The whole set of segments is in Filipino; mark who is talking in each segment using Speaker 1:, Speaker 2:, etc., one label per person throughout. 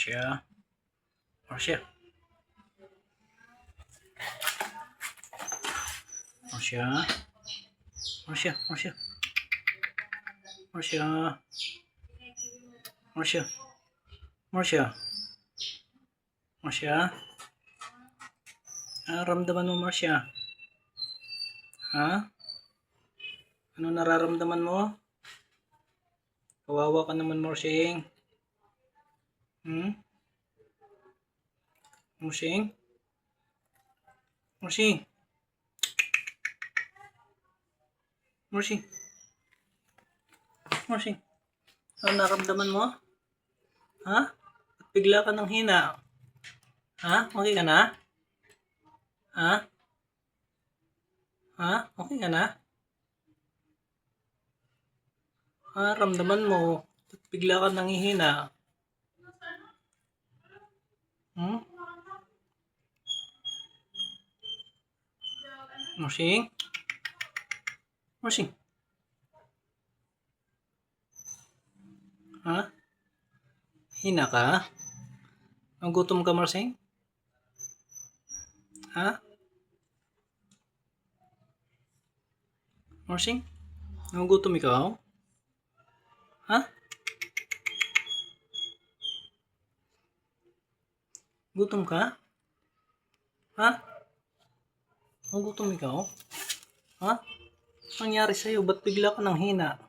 Speaker 1: Marcia. Marcia. Marcia. Marcia. Marcia. Marcia. Marcia. Marcia. Marcia. Ramdaman mo, Marcia? Ha? Ano nararamdaman mo? Kawawa ka naman, Morsing. Morsing? Morsing? Morsing? Morsing? Ano nararamdaman mo? Ha? Ba't bigla ka ng hina? Ha? Okay ka na? Ha? Ha? Okay ka na? Ha? Ramdaman mo. Ba't bigla ka nanghihina? Morsing? Morsing? Ha? Hina ka? Nagutom ka, Morsing? Ha? Morsing? Nagutom ikaw? Ha? Gutom ka? Ha? Nagutom ikaw? Ha? Anong nangyari sa'yo? Ba't bigla ka nang hina?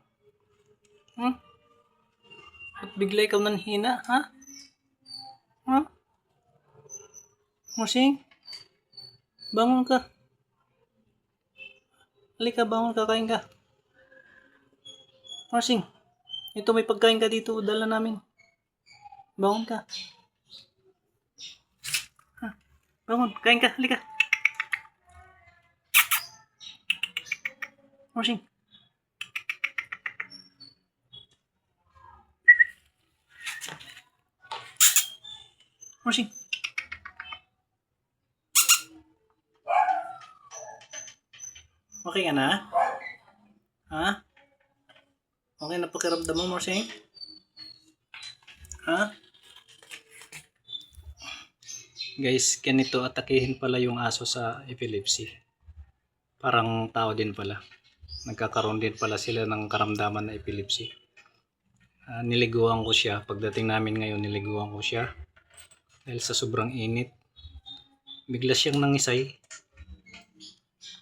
Speaker 1: Ba't bigla ikaw nang hina? Ha? Ha? Morsing? Bangon ka. Halika, bangon ka, kain ka. Morsing, ito may pagkain ka dito, dala namin. Bangon ka. Ha? Bangon, kain ka, halika. Morsing. Morsing. Okay ka na? Ha? Okay na pakiramdam mo, Morsing? Ha? Guys, ganito atakihin pala yung aso sa epilepsy. Parang tao din pala. Nagkakaroon din pala sila ng karamdaman na epilepsy. Niliguan ko siya. Pagdating namin ngayon, niliguan ko siya. Dahil sa sobrang init. Bigla siyang nangisay.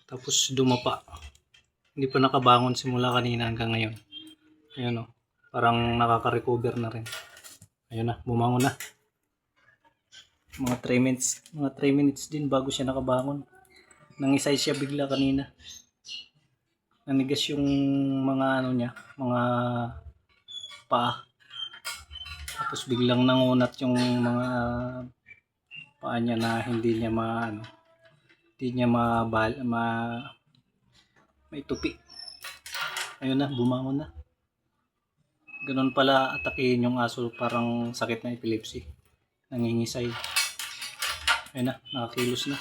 Speaker 1: Tapos dumapa. Hindi pa nakabangon simula kanina hanggang ngayon. Ayun o. Parang nakaka-recover na rin. Ayun na, bumangon na. Mga 3 minutes din bago siya nakabangon. Nangisay siya bigla kanina. Nanigas yung mga niya, mga paa. Tapos biglang nangunat yung mga paa niya na hindi niya maitupi. Ayun na, bumangon na. Ganun pala atakihin yung aso, parang sakit na epilepsy. Nangingisay. Ayun na, nakakilos na.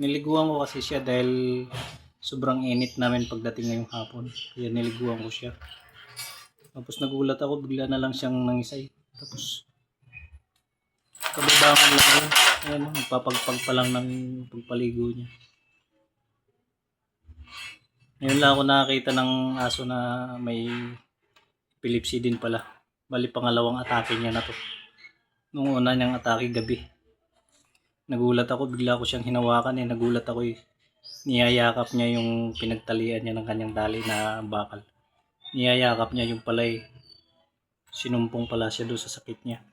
Speaker 1: Niliguan ko kasi siya dahil sobrang init namin pagdating ngayong hapon. Kaya niliguan ko siya. Tapos nagulat ako, bigla na lang siyang nangisay. Tapos kababangon lang yun. Ayan, magpapagpag pa lang ng pagpaligo niya. Ngayon lang ako nakakita ng aso na may epilepsy din pala. Bali pangalawang atake niya na to. Nung una niyang atake gabi. Nagulat ako, bigla ko siyang hinawakan nagulat ako niyayakap niya yung pinagtalian niya ng kanyang tali na bakal. Niyayakap niya yung pala sinumpong pala siya doon sa sakit niya.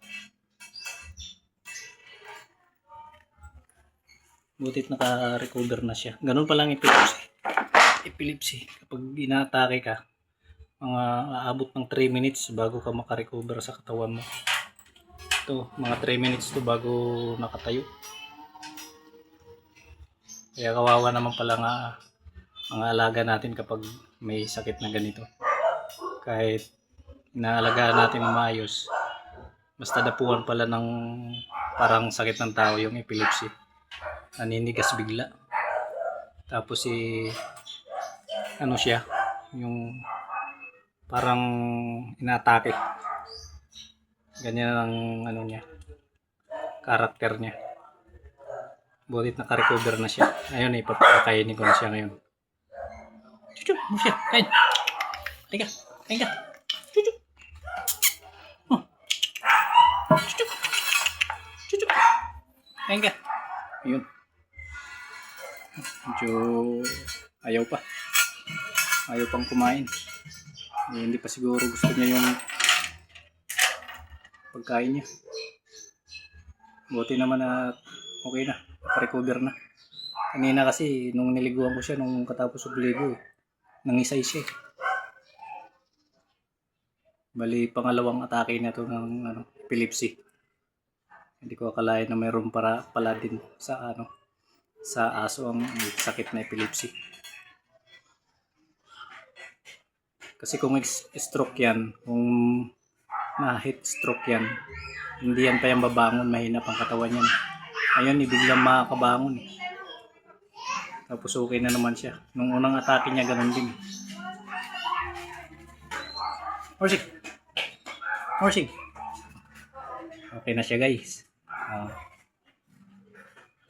Speaker 1: Butit naka-recover na siya. Ganun palang epilepsy. Kapag inaatake ka, mga aabot ng 3 minutes bago ka makarecover sa katawan mo. Ito, mga 3 minutes to bago nakatayo. Kaya kawawa naman pala nga mga alaga natin kapag may sakit na ganito. Kahit inaalagaan natin maayos, basta dapuan pala ng parang sakit ng tao yung epilepsy. Naninigas bigla. Tapos siya, yung parang inatake. Ganyan ang ano niya, karakter niya. Butit naka-recover na siya. Ayun, ipapakainin ko na siya ngayon. Chuchu, mo siya. Kain. Halika. Kain ka. Chuchu. Oh. Chuchu. Chuchu. Kain ka. Ayun. Medyo ayaw pa. Ayaw pang kumain. Hindi pa siguro gusto niya yung pagkain niya. Buti naman at okay na. Naka-recover na. Kanina kasi nung niliguan ko siya nung katapos magligo nangisay siya. Bali pangalawang atake na to ng epilepsy. Hindi ko akalain na mayroon pala din sa sa aso ang sakit na epilepsy. Kasi kung stroke yan, kung na-heat stroke yan, hindi yan pa yung babangon, mahina pang katawan yan. Ayun, ibiglang makakabangon. Tapos okay na naman siya. Nung unang atake niya, ganun din. Horsing! Horsing! Okay na siya guys.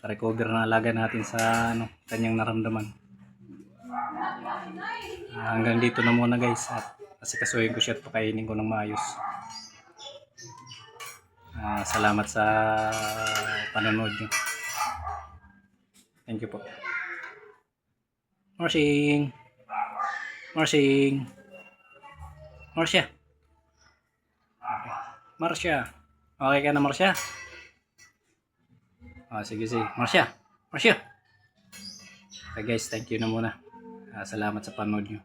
Speaker 1: Recover na alaga natin sa kanyang naramdaman. Hanggang dito na muna guys. At asikasuhin ko siya at pakainin ko ng maayos. Salamat sa panonood nyo. Thank you po. Morsing! Morsing! Marcia! Okay. Marcia! Okay ka na Marcia? Sige. Marcia! Marcia! Okay guys, thank you na muna. Salamat sa panonood nyo.